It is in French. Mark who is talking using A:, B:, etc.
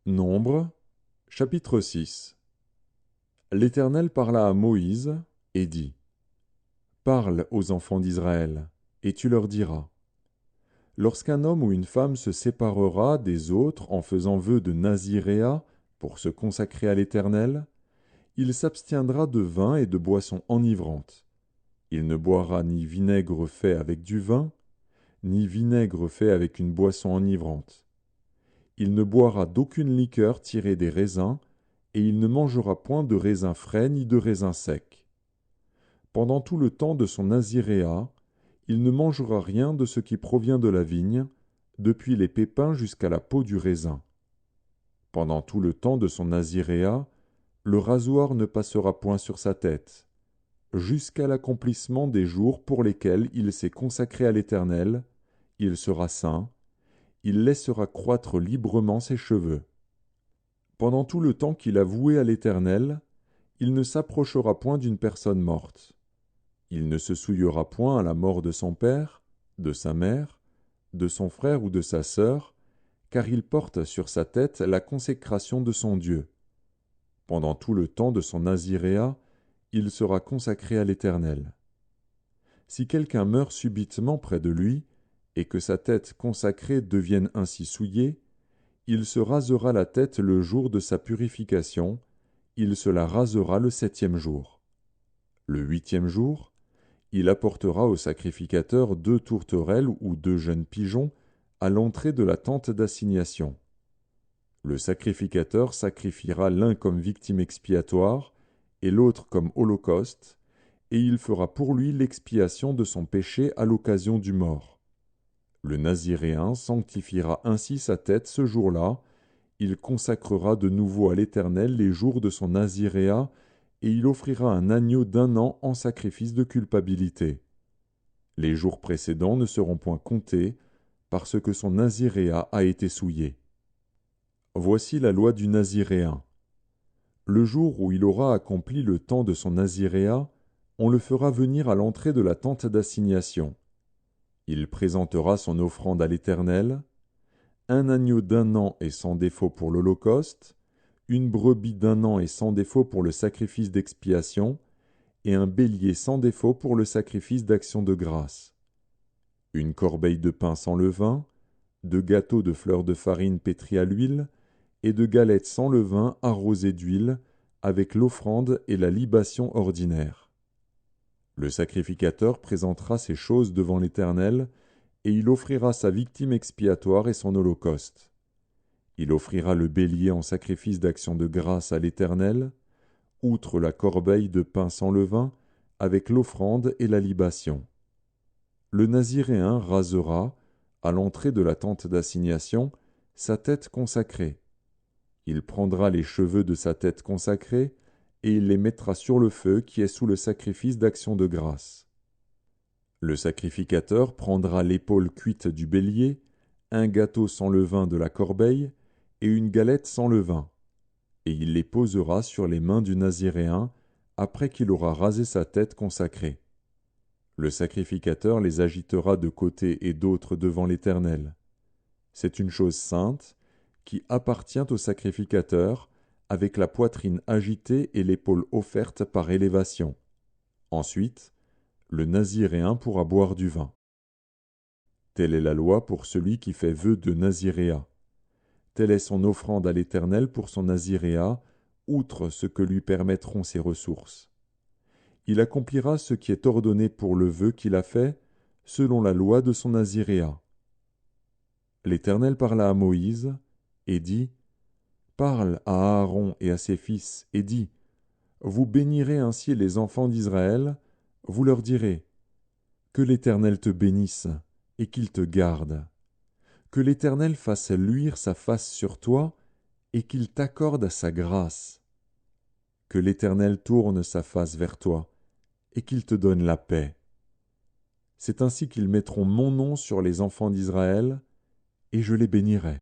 A: Nombre, chapitre 6. L'Éternel parla à Moïse et dit : Parle aux enfants d'Israël, et tu leur diras : Lorsqu'un homme ou une femme se séparera des autres en faisant vœu de naziréat pour se consacrer à l'Éternel, il s'abstiendra de vin et de boissons enivrantes. Il ne boira ni vinaigre fait avec du vin, ni vinaigre fait avec une boisson enivrante. Il ne boira d'aucune liqueur tirée des raisins, et il ne mangera point de raisins frais ni de raisins secs. Pendant tout le temps de son naziréat, il ne mangera rien de ce qui provient de la vigne, depuis les pépins jusqu'à la peau du raisin. Pendant tout le temps de son naziréat, le rasoir ne passera point sur sa tête, jusqu'à l'accomplissement des jours pour lesquels il s'est consacré à l'Éternel, il sera saint, il laissera croître librement ses cheveux. Pendant tout le temps qu'il a voué à l'Éternel, il ne s'approchera point d'une personne morte. Il ne se souillera point à la mort de son père, de sa mère, de son frère ou de sa sœur, car il porte sur sa tête la consécration de son Dieu. Pendant tout le temps de son naziréat, il sera consacré à l'Éternel. Si quelqu'un meurt subitement près de lui, et que sa tête consacrée devienne ainsi souillée, il se rasera la tête le jour de sa purification, il se la rasera le 7e jour. Le 8e jour, il apportera au sacrificateur 2 tourterelles ou 2 jeunes pigeons à l'entrée de la tente d'assignation. Le sacrificateur sacrifiera l'un comme victime expiatoire et l'autre comme holocauste, et il fera pour lui l'expiation de son péché à l'occasion du mort. Le Naziréen sanctifiera ainsi sa tête ce jour-là, il consacrera de nouveau à l'Éternel les jours de son naziréat, et il offrira un agneau d'1 an en sacrifice de culpabilité. Les jours précédents ne seront point comptés, parce que son naziréat a été souillé. Voici la loi du naziréen. Le jour où il aura accompli le temps de son naziréat, on le fera venir à l'entrée de la tente d'assignation. Il présentera son offrande à l'Éternel, un agneau d'1 an et sans défaut pour l'holocauste, une brebis d'1 an et sans défaut pour le sacrifice d'expiation, et un bélier sans défaut pour le sacrifice d'action de grâce. Une corbeille de pain sans levain, 2 gâteaux de fleurs de farine pétris à l'huile, et 2 galettes sans levain arrosées d'huile, avec l'offrande et la libation ordinaire. Le sacrificateur présentera ces choses devant l'Éternel, et il offrira sa victime expiatoire et son holocauste. Il offrira le bélier en sacrifice d'action de grâce à l'Éternel, outre la corbeille de pain sans levain, avec l'offrande et la libation. Le naziréen rasera, à l'entrée de la tente d'assignation, sa tête consacrée. Il prendra les cheveux de sa tête consacrée, et il les mettra sur le feu qui est sous le sacrifice d'action de grâce. Le sacrificateur prendra l'épaule cuite du bélier, un gâteau sans levain de la corbeille, et une galette sans levain, et il les posera sur les mains du naziréen, après qu'il aura rasé sa tête consacrée. Le sacrificateur les agitera de côté et d'autre devant l'Éternel. C'est une chose sainte, qui appartient au sacrificateur, avec la poitrine agitée et l'épaule offerte par élévation. Ensuite, le naziréen pourra boire du vin. Telle est la loi pour celui qui fait vœu de naziréat. Telle est son offrande à l'Éternel pour son naziréat, outre ce que lui permettront ses ressources. Il accomplira ce qui est ordonné pour le vœu qu'il a fait, selon la loi de son naziréat. L'Éternel parla à Moïse, et dit : Parle à Aaron et à ses fils, et dis : Vous bénirez ainsi les enfants d'Israël, vous leur direz : Que l'Éternel te bénisse, et qu'il te garde. Que l'Éternel fasse luire sa face sur toi, et qu'il t'accorde sa grâce. Que l'Éternel tourne sa face vers toi, et qu'il te donne la paix. C'est ainsi qu'ils mettront mon nom sur les enfants d'Israël, et je les bénirai.